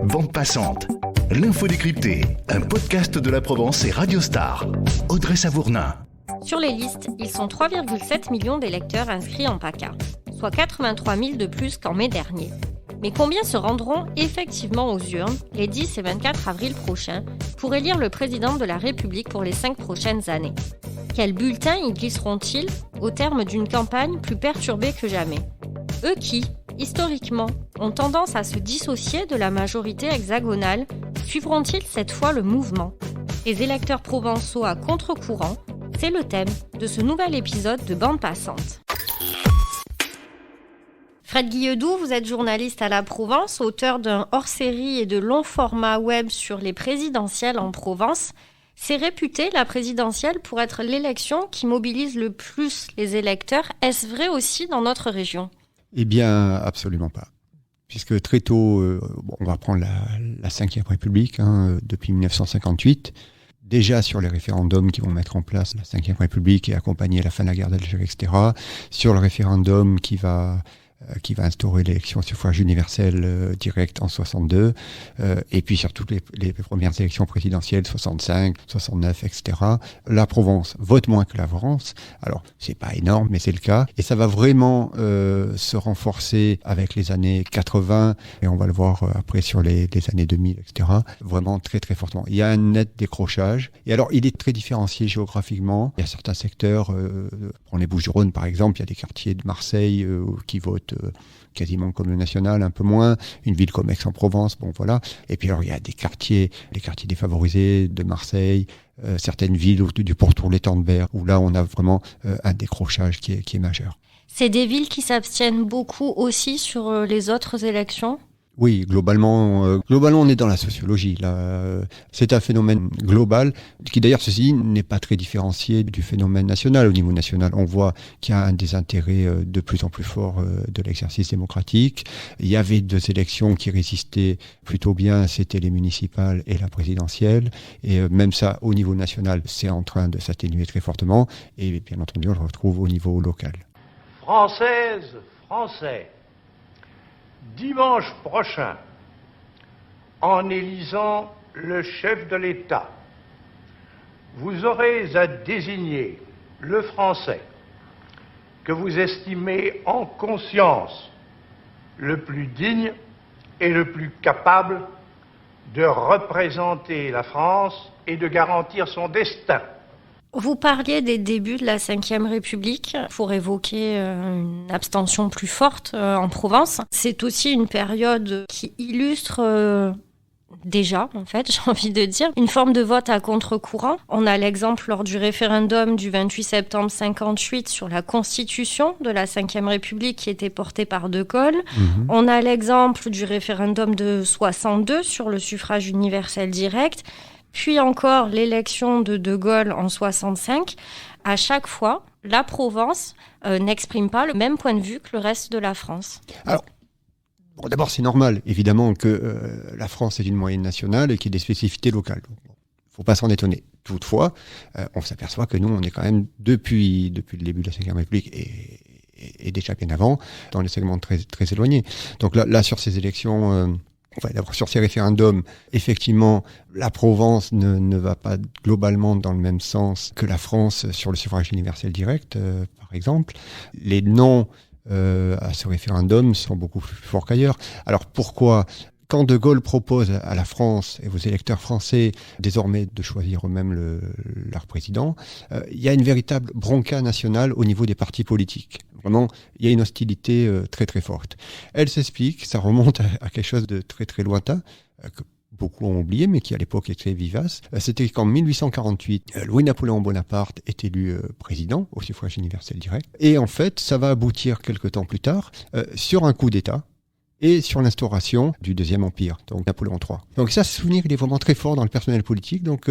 Bande passante, l'info décryptée, un podcast de la Provence et Radio Star. Audrey Savournin. Sur les listes, ils sont 3,7 millions d'électeurs inscrits en PACA, soit 83 000 de plus qu'en mai dernier. Mais combien se rendront effectivement aux urnes les 10 et 24 avril prochains pour élire le président de la République pour les 5 prochaines années ? Quels bulletins y glisseront-ils au terme d'une campagne plus perturbée que jamais ? Eux qui, historiquement, ont tendance à se dissocier de la majorité hexagonale, suivront-ils cette fois le mouvement ? Les électeurs provençaux à contre-courant, c'est le thème de ce nouvel épisode de Bande passante. Fred Guilledou, vous êtes journaliste à la Provence, auteur d'un hors-série et de longs formats web sur les présidentielles en Provence. C'est réputé, la présidentielle, pour être l'élection qui mobilise le plus les électeurs. Est-ce vrai aussi dans notre région ? Eh bien, absolument pas. Puisque très tôt, on va prendre la Ve République, depuis 1958, déjà sur les référendums qui vont mettre en place la Ve République et accompagner la fin de la guerre d'Algérie, etc., sur le référendum qui va instaurer l'élection au suffrage universel direct en 62, et puis sur toutes les premières élections présidentielles, 65, 69, etc. La Provence vote moins que la France. Alors, c'est pas énorme, mais c'est le cas. Et ça va vraiment se renforcer avec les années 80, et on va le voir après sur les années 2000, etc. Vraiment très, très fortement. Il y a un net décrochage. Et alors, il est très différencié géographiquement. Il y a certains secteurs, prends les Bouches-du-Rhône par exemple, il y a des quartiers de Marseille qui votent quasiment comme le national, un peu moins, une ville comme Aix-en-Provence, bon voilà. Et puis alors il y a les quartiers défavorisés de Marseille, certaines villes du pourtour les Tendebert, où là on a vraiment un décrochage qui est majeur. C'est des villes qui s'abstiennent beaucoup aussi sur les autres élections ? Oui, globalement, on est dans la sociologie. Là, c'est un phénomène global qui, d'ailleurs, ceci n'est pas très différencié du phénomène national. Au niveau national, on voit qu'il y a un désintérêt de plus en plus fort de l'exercice démocratique. Il y avait 2 élections qui résistaient plutôt bien, c'était les municipales et la présidentielle. Et même ça, au niveau national, c'est en train de s'atténuer très fortement. Et bien entendu, on le retrouve au niveau local. Françaises, Français, dimanche prochain, en élisant le chef de l'État, vous aurez à désigner le Français que vous estimez en conscience le plus digne et le plus capable de représenter la France et de garantir son destin. Vous parliez des débuts de la Ve République pour évoquer une abstention plus forte en Provence. C'est aussi une période qui illustre déjà, en fait, j'ai envie de dire, une forme de vote à contre-courant. On a l'exemple lors du référendum du 28 septembre 58 sur la constitution de la Ve République qui était portée par De Gaulle. On a l'exemple du référendum de 62 sur le suffrage universel direct. Puis encore l'élection de De Gaulle en 65. À chaque fois, la Provence n'exprime pas le même point de vue que le reste de la France. Alors, d'abord, c'est normal, évidemment, que la France est une moyenne nationale et qu'il y ait des spécificités locales. Il ne faut pas s'en étonner. Toutefois, on s'aperçoit que nous, on est quand même, depuis le début de la Ve République et déjà bien avant, dans les segments très, très éloignés. Donc là sur ces élections... d'abord, sur ces référendums, effectivement, la Provence ne va pas globalement dans le même sens que la France sur le suffrage universel direct, par exemple. Les non à ce référendum sont beaucoup plus forts qu'ailleurs. Alors pourquoi ? Quand De Gaulle propose à la France et aux électeurs français désormais de choisir eux-mêmes leur président, il y a une véritable bronca nationale au niveau des partis politiques. Vraiment, il y a une hostilité très très forte. Elle s'explique, ça remonte à quelque chose de très très lointain, que beaucoup ont oublié, mais qui à l'époque était vivace. C'était qu'en 1848, Louis-Napoléon Bonaparte est élu président au suffrage universel direct. Et en fait, ça va aboutir quelque temps plus tard sur un coup d'État et sur l'instauration du Deuxième Empire, donc Napoléon III. Donc ça, ce souvenir, il est vraiment très fort dans le personnel politique, donc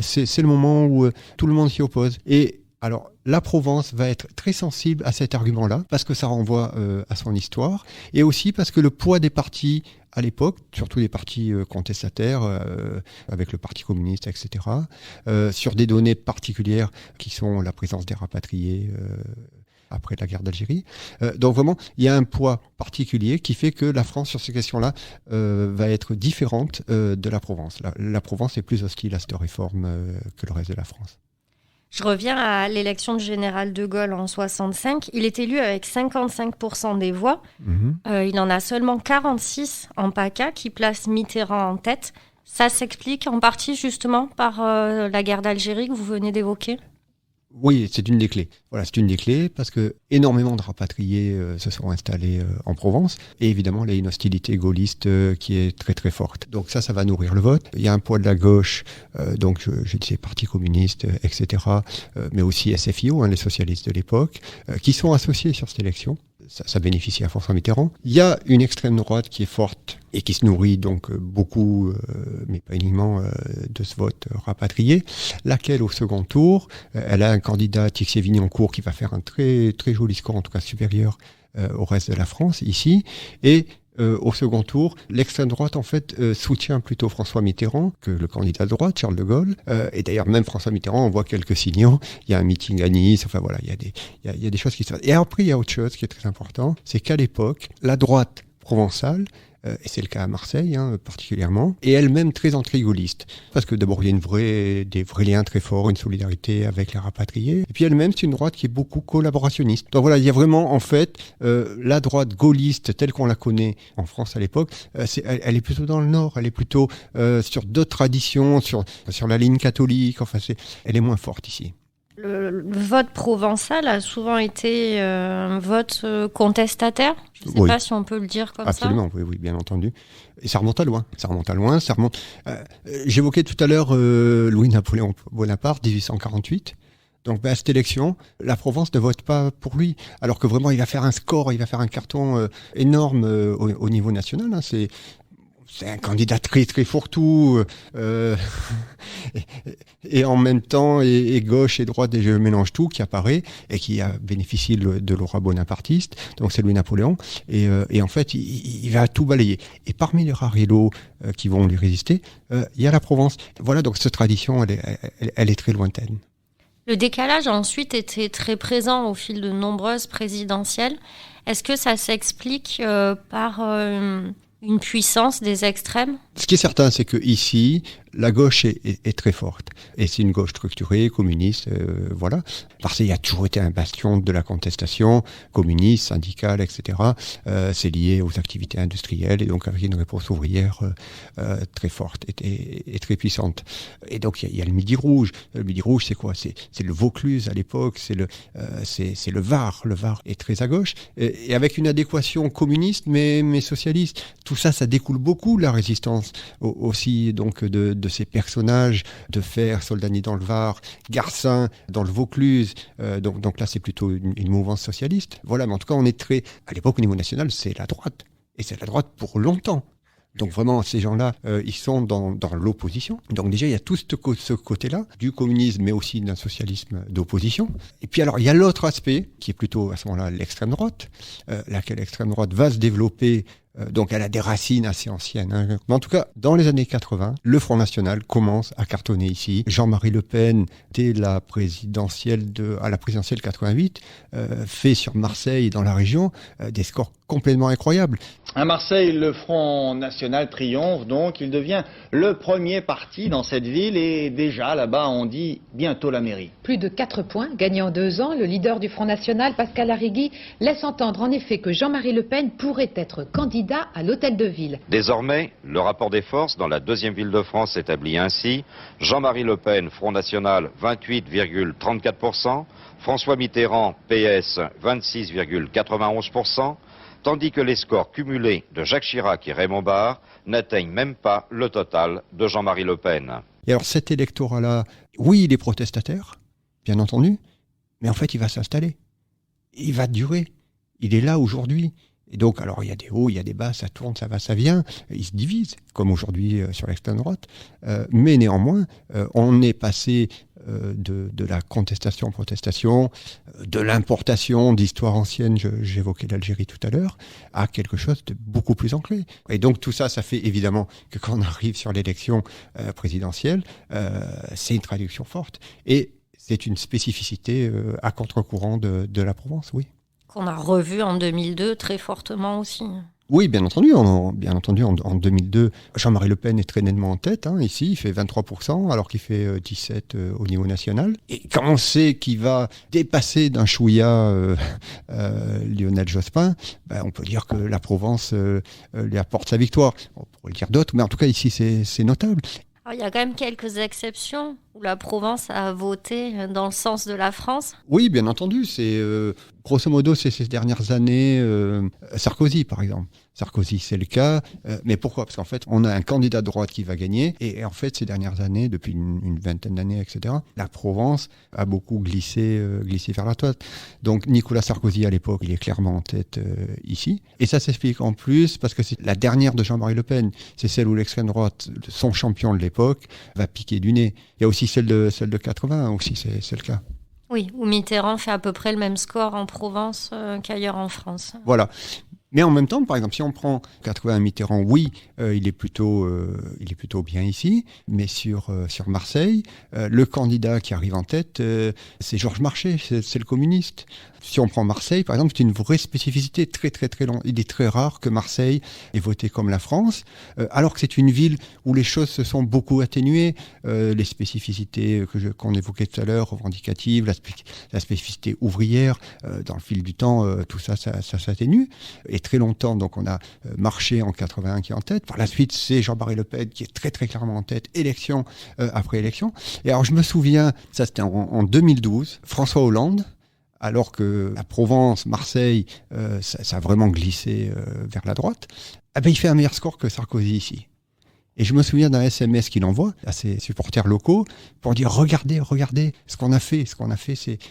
c'est le moment où tout le monde s'y oppose. Et alors, la Provence va être très sensible à cet argument-là, parce que ça renvoie à son histoire, et aussi parce que le poids des partis à l'époque, surtout les partis contestataires, avec le Parti communiste, etc., sur des données particulières qui sont la présence des rapatriés, après la guerre d'Algérie. Donc vraiment, il y a un poids particulier qui fait que la France, sur ces questions-là, va être différente de la Provence. La Provence est plus hostile à cette réforme que le reste de la France. Je reviens à l'élection du général de Gaulle en 65. Il est élu avec 55% des voix. Il en a seulement 46 en PACA, qui place Mitterrand en tête. Ça s'explique en partie justement par la guerre d'Algérie que vous venez d'évoquer. Oui, c'est une des clés. Voilà, c'est une des clés parce que énormément de rapatriés se sont installés en Provence et évidemment il y a une hostilité gaulliste qui est très très forte. Donc ça va nourrir le vote. Il y a un poids de la gauche, donc je disais Parti communiste, etc., mais aussi SFIO, les socialistes de l'époque, qui sont associés sur cette élection. Ça bénéficie à François Mitterrand. Il y a une extrême droite qui est forte et qui se nourrit donc beaucoup, mais pas uniquement, de ce vote rapatrié, laquelle au second tour, elle a un candidat, Tixier-Vignancourt, qui va faire un très très joli score, en tout cas supérieur au reste de la France ici, et au second tour, l'extrême droite en fait soutient plutôt François Mitterrand que le candidat de droite, Charles de Gaulle. Et d'ailleurs même François Mitterrand, on voit quelques signaux. Il y a un meeting à Nice. Enfin voilà, il y a des choses qui se passent. Et après il y a autre chose qui est très important, c'est qu'à l'époque, la droite provençale, et c'est le cas à Marseille particulièrement, et elle-même très anti-gaulliste. Parce que d'abord, il y a des vrais liens très forts, une solidarité avec les rapatriés. Et puis elle-même, c'est une droite qui est beaucoup collaborationniste. Donc voilà, il y a vraiment, en fait, la droite gaulliste telle qu'on la connaît en France à l'époque, elle est plutôt dans le Nord, elle est plutôt sur d'autres traditions, sur la ligne catholique, enfin, elle est moins forte ici. Le vote provençal a souvent été un vote contestataire. Je ne sais pas si on peut le dire comme Absolument, ça. Absolument, oui, bien entendu. Et ça remonte à loin. J'évoquais tout à l'heure Louis-Napoléon Bonaparte, 1848. Donc à cette élection, la Provence ne vote pas pour lui. Alors que vraiment, il va faire un score, il va faire un carton énorme au niveau national. C'est un candidat très très fourre-tout et en même temps et gauche et droite et je mélange tout qui apparaît et qui a bénéficié de l'aura bonapartiste. Donc c'est Louis-Napoléon et en fait il va tout balayer. Et parmi les rares hélos qui vont lui résister, il y a la Provence. Voilà, donc cette tradition elle est très lointaine. Le décalage a ensuite été très présent au fil de nombreuses présidentielles. Est-ce que ça s'explique par une puissance des extrêmes? Ce qui est certain, c'est que ici, la gauche est très forte. Et c'est une gauche structurée, communiste, voilà. Marseille a toujours été un bastion de la contestation, communiste, syndicale, etc. C'est lié aux activités industrielles et donc avec une réponse ouvrière très forte et très puissante. Et donc il y a le Midi Rouge. Le Midi Rouge, c'est quoi ? C'est le Vaucluse à l'époque, c'est le Var. Le Var est très à gauche et avec une adéquation communiste mais socialiste. Tout ça découle beaucoup de la résistance aussi donc de ces personnages de Fer, Soldani dans le Var, Garcin dans le Vaucluse. Donc là, c'est plutôt une mouvance socialiste. Voilà, mais en tout cas, on est très... À l'époque, au niveau national, c'est la droite. Et c'est la droite pour longtemps. Donc vraiment, ces gens-là, ils sont dans l'opposition. Donc déjà, il y a tout ce côté-là, du communisme, mais aussi d'un socialisme d'opposition. Et puis alors, il y a l'autre aspect, qui est plutôt à ce moment-là l'extrême droite, laquelle l'extrême droite va se développer. Donc elle a des racines assez anciennes. Mais en tout cas, dans les années 80, le Front National commence à cartonner ici. Jean-Marie Le Pen, dès la présidentielle à la présidentielle 88, fait sur Marseille et dans la région des scores complètement incroyables. À Marseille, le Front National triomphe, donc il devient le premier parti dans cette ville et déjà là-bas on dit bientôt la mairie. Plus de 4 points gagnés en 2 ans, le leader du Front National, Pascal Arrigui, laisse entendre en effet que Jean-Marie Le Pen pourrait être candidat à l'hôtel de ville. Désormais, le rapport des forces dans la deuxième ville de France s'établit ainsi. Jean-Marie Le Pen, Front National, 28,34%. François Mitterrand, PS, 26,91%. Tandis que les scores cumulés de Jacques Chirac et Raymond Barre n'atteignent même pas le total de Jean-Marie Le Pen. Et alors cet électorat-là, oui, il est protestataire, bien entendu, mais en fait il va s'installer. Il va durer. Il est là aujourd'hui. Et donc, alors, il y a des hauts, il y a des bas, ça tourne, ça va, ça vient. Ils se divisent, comme aujourd'hui sur l'extrême droite. Mais néanmoins, on est passé de la contestation-protestation, de l'importation d'histoires anciennes, j'évoquais l'Algérie tout à l'heure, à quelque chose de beaucoup plus ancré. Et donc, tout ça, ça fait évidemment que quand on arrive sur l'élection présidentielle, c'est une traduction forte. Et C'est une spécificité à contre-courant de la Provence, oui. Qu'on a revu en 2002 très fortement aussi. Oui, bien entendu. En 2002, Jean-Marie Le Pen est très nettement en tête. Ici, il fait 23%, alors qu'il fait 17% au niveau national. Et quand on sait qu'il va dépasser d'un chouïa Lionel Jospin, on peut dire que la Provence lui apporte sa victoire. On pourrait dire d'autres, mais en tout cas, ici, c'est notable. Alors, il y a quand même quelques exceptions où la Provence a voté dans le sens de la France. Oui, bien entendu. C'est grosso modo, c'est ces dernières années, Sarkozy, par exemple. Sarkozy, c'est le cas. Mais pourquoi ? Parce qu'en fait, on a un candidat de droite qui va gagner. Et en fait, ces dernières années, depuis une vingtaine d'années, etc., la Provence a beaucoup glissé vers la droite. Donc, Nicolas Sarkozy, à l'époque, il est clairement en tête ici. Et ça s'explique en plus parce que c'est la dernière de Jean-Marie Le Pen. C'est celle où l'extrême droite, son champion de l'époque, va piquer du nez. Il y a aussi celle de 80 aussi, c'est le cas. Oui, où Mitterrand fait à peu près le même score en Provence qu'ailleurs en France. Voilà. Mais en même temps, par exemple, si on prend 80 Mitterrand, oui, il est plutôt bien ici. Mais sur Marseille, le candidat qui arrive en tête, c'est Georges Marchais, c'est le communiste. Si on prend Marseille, par exemple, c'est une vraie spécificité très très très longue. Il est très rare que Marseille ait voté comme la France, alors que c'est une ville où les choses se sont beaucoup atténuées. Les spécificités qu'on évoquait tout à l'heure, revendicatives, la spécificité ouvrière, dans le fil du temps, tout ça s'atténue. Et très longtemps, donc on a Marchais en 81 qui est en tête. Par la suite, c'est Jean-Marie Le Pen qui est très très clairement en tête, élection après élection. Et alors je me souviens, ça c'était en 2012, François Hollande, alors que la Provence, Marseille, ça a vraiment glissé vers la droite, il fait un meilleur score que Sarkozy ici. Et je me souviens d'un SMS qu'il envoie à ses supporters locaux pour dire « Regardez, ce qu'on a fait,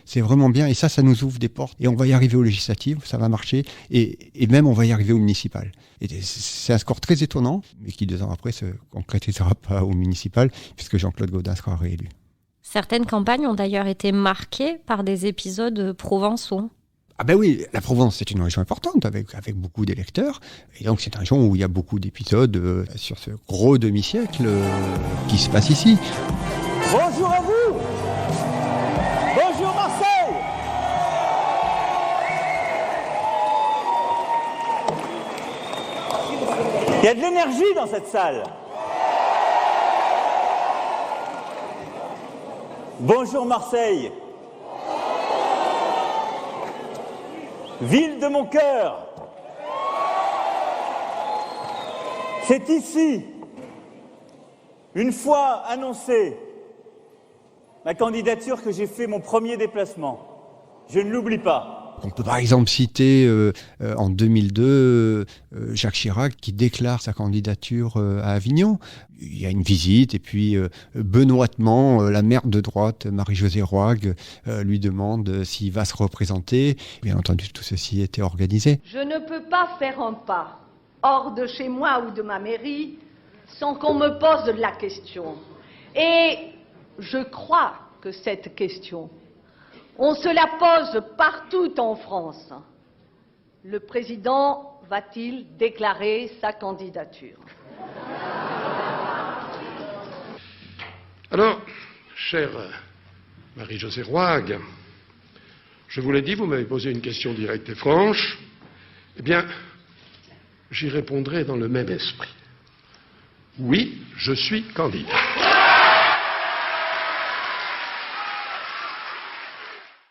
c'est vraiment bien. » Et ça nous ouvre des portes. Et on va y arriver aux législatives, ça va marcher. Et même, on va y arriver aux municipales. Et c'est un score très étonnant, mais qui 2 ans après se concrétisera pas aux municipales, puisque Jean-Claude Gaudin sera réélu. Certaines campagnes ont d'ailleurs été marquées par des épisodes provençaux. Ah ben oui, la Provence, c'est une région importante avec beaucoup d'électeurs. Et donc, c'est une région où il y a beaucoup d'épisodes sur ce gros demi-siècle qui se passe ici. Bonjour à vous. Bonjour Marseille. Il y a de l'énergie dans cette salle. Bonjour Marseille. Ville de mon cœur. C'est ici, une fois annoncée ma candidature, que j'ai fait mon premier déplacement. Je ne l'oublie pas. On peut par exemple citer en 2002 Jacques Chirac qui déclare sa candidature à Avignon. Il y a une visite et puis benoîtement, la maire de droite, Marie-Josée Roig, lui demande s'il va se représenter. Bien entendu, tout ceci était organisé. Je ne peux pas faire un pas hors de chez moi ou de ma mairie sans qu'on me pose la question. Et je crois que cette question, on se la pose partout en France. Le président va-t-il déclarer sa candidature ? Alors, chère Marie-Josée Roig, je vous l'ai dit, vous m'avez posé une question directe et franche. Eh bien, j'y répondrai dans le même esprit. Oui, je suis candidat.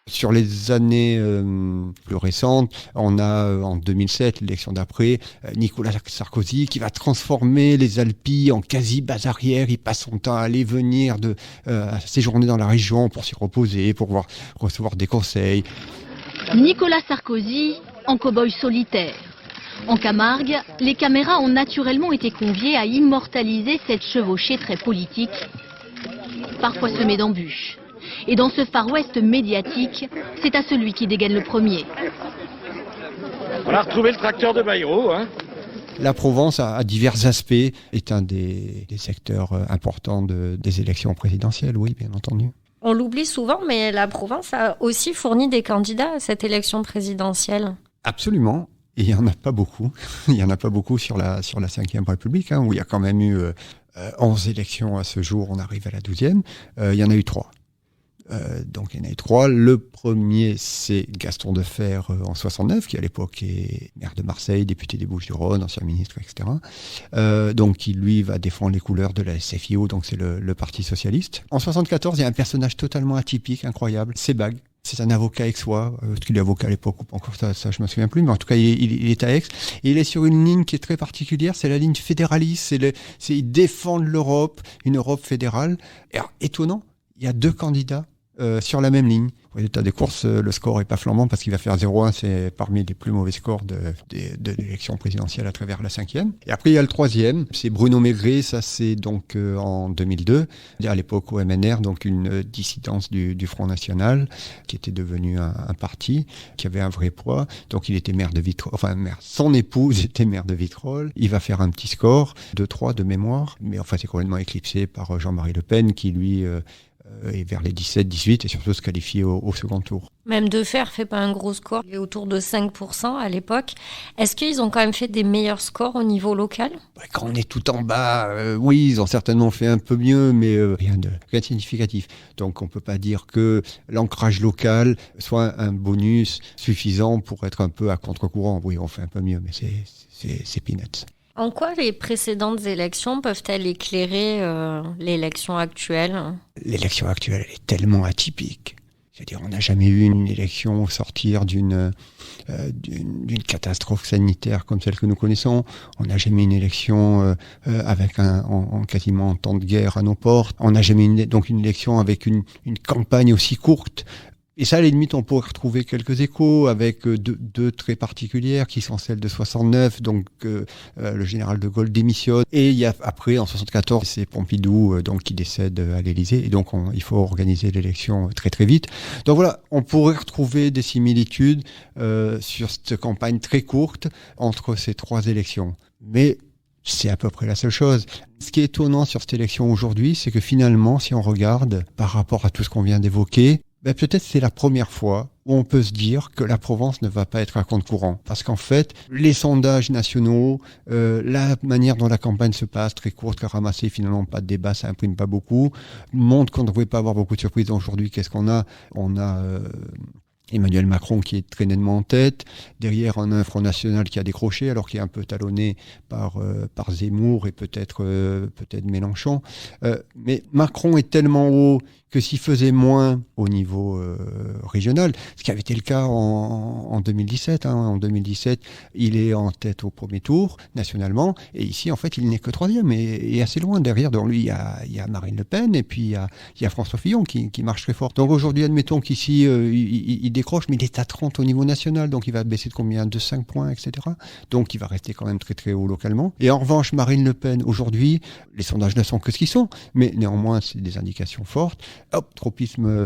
Sur les années plus récentes, on a en 2007, l'élection d'après, Nicolas Sarkozy qui va transformer les Alpilles en quasi-base-arrière. Il passe son temps à aller venir, à séjourner dans la région pour s'y reposer, pour pouvoir recevoir des conseils. Nicolas Sarkozy en cow-boy solitaire. En Camargue, les caméras ont naturellement été conviées à immortaliser cette chevauchée très politique, parfois semée d'embûches. Et dans ce Far West médiatique, c'est à celui qui dégaine le premier. On a retrouvé le tracteur de Bayrou, hein. La Provence, à divers aspects, est un des secteurs importants des élections présidentielles, oui, bien entendu. On l'oublie souvent, mais la Provence a aussi fourni des candidats à cette élection présidentielle. Absolument. Et il n'y en a pas beaucoup. Il n'y en a pas beaucoup sur la Ve République, où il y a quand même eu 11 élections à ce jour. On arrive à la 12e. Il y en a eu 3. Donc il y en a eu 3. Le premier, c'est Gaston Defferre en 69, qui à l'époque est maire de Marseille, député des Bouches-du-Rhône, ancien ministre, etc. Donc qui lui va défendre les couleurs de la SFIO, donc c'est le Parti socialiste. En 74, il y a un personnage totalement atypique, incroyable, Sebag. C'est un avocat aixois, est-ce qu'il est avocat à l'époque ou pas encore, ça je me souviens plus, mais en tout cas il est à Aix, et il est sur une ligne qui est très particulière, c'est la ligne fédéraliste, ils défendent l'Europe, une Europe fédérale. Et alors, étonnant, il y a 2 candidats sur la même ligne. Au résultat des courses, le score est pas flambant parce qu'il va faire 0-1, c'est parmi les plus mauvais scores de l'élection présidentielle à travers la 5e. Et après, il y a le 3e, c'est Bruno Maigret, ça c'est donc en 2002, à l'époque au MNR, donc une dissidence du Front National, qui était devenu un parti, qui avait un vrai poids. Donc il était maire de Vitrolles, son épouse était maire de Vitrolles. Il va faire un petit score, 2-3 de mémoire, mais enfin c'est complètement éclipsé par Jean-Marie Le Pen, qui lui et vers les 17-18 et surtout se qualifier au second tour. Même Defferre fait pas un gros score, il est autour de 5% à l'époque. Est-ce qu'ils ont quand même fait des meilleurs scores au niveau local ? Quand on est tout en bas, oui, ils ont certainement fait un peu mieux, mais rien de significatif. Donc on peut pas dire que l'ancrage local soit un bonus suffisant pour être un peu à contre-courant. Oui, on fait un peu mieux, mais c'est peanuts. En quoi les précédentes élections peuvent-elles éclairer l'élection actuelle ? L'élection actuelle, elle est tellement atypique. C'est-à-dire, on n'a jamais eu une élection sortir d'une catastrophe sanitaire comme celle que nous connaissons. On n'a jamais eu une élection avec quasiment un temps de guerre à nos portes. On n'a jamais eu une élection avec une campagne aussi courte. Et ça, à la limite, on pourrait retrouver quelques échos avec deux très particulières qui sont celles de 69, donc le général de Gaulle démissionne. Et il y a après, en 74, c'est Pompidou donc qui décède à l'Élysée. Et donc, il faut organiser l'élection très très vite. Donc voilà, on pourrait retrouver des similitudes sur cette campagne très courte entre ces 3 élections. Mais c'est à peu près la seule chose. Ce qui est étonnant sur cette élection aujourd'hui, c'est que finalement, si on regarde par rapport à tout ce qu'on vient d'évoquer, peut-être c'est la première fois où on peut se dire que la Provence ne va pas être à contre-courant. Parce qu'en fait, les sondages nationaux, la manière dont la campagne se passe, très courte, très ramassée, finalement pas de débat, ça imprime pas beaucoup, montre qu'on ne devrait pas avoir beaucoup de surprises aujourd'hui. Qu'est-ce qu'on a ? On a Emmanuel Macron qui est très nettement en tête. Derrière, on a un Front National qui a décroché, alors qu'il est un peu talonné par Zemmour et peut-être Mélenchon. Mais Macron est tellement haut que s'il faisait moins au niveau régional, ce qui avait été le cas en 2017. En 2017, il est en tête au premier tour, nationalement, et ici, en fait, il n'est que 3e, et assez loin. Derrière, dans lui, il y a Marine Le Pen, et puis il y a François Fillon qui marche très fort. Donc aujourd'hui, admettons qu'ici, il décroche, mais il est à 30 au niveau national, donc il va baisser de combien ? De 5 points, etc. Donc il va rester quand même très très haut localement. Et en revanche, Marine Le Pen, aujourd'hui, les sondages ne sont que ce qu'ils sont, mais néanmoins, c'est des indications fortes. Hop, tropisme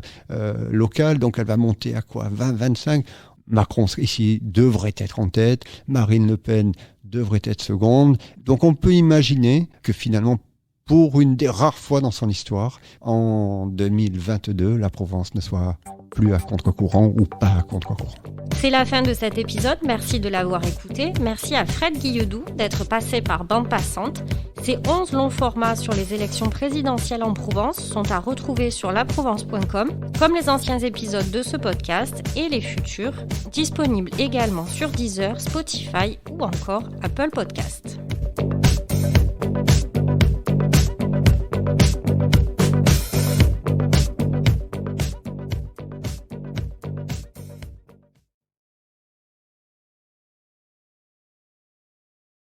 local, donc elle va monter à quoi ? 20, 25. Macron, ici, devrait être en tête. Marine Le Pen devrait être seconde. Donc on peut imaginer que finalement, pour une des rares fois dans son histoire, en 2022, la Provence ne soit plus à contre-courant ou pas à contre-courant. C'est la fin de cet épisode, merci de l'avoir écouté. Merci à Fred Guilledou d'être passé par Bande Passante. Ces 11 longs formats sur les élections présidentielles en Provence sont à retrouver sur laprovence.com, comme les anciens épisodes de ce podcast et les futurs, disponibles également sur Deezer, Spotify ou encore Apple Podcast.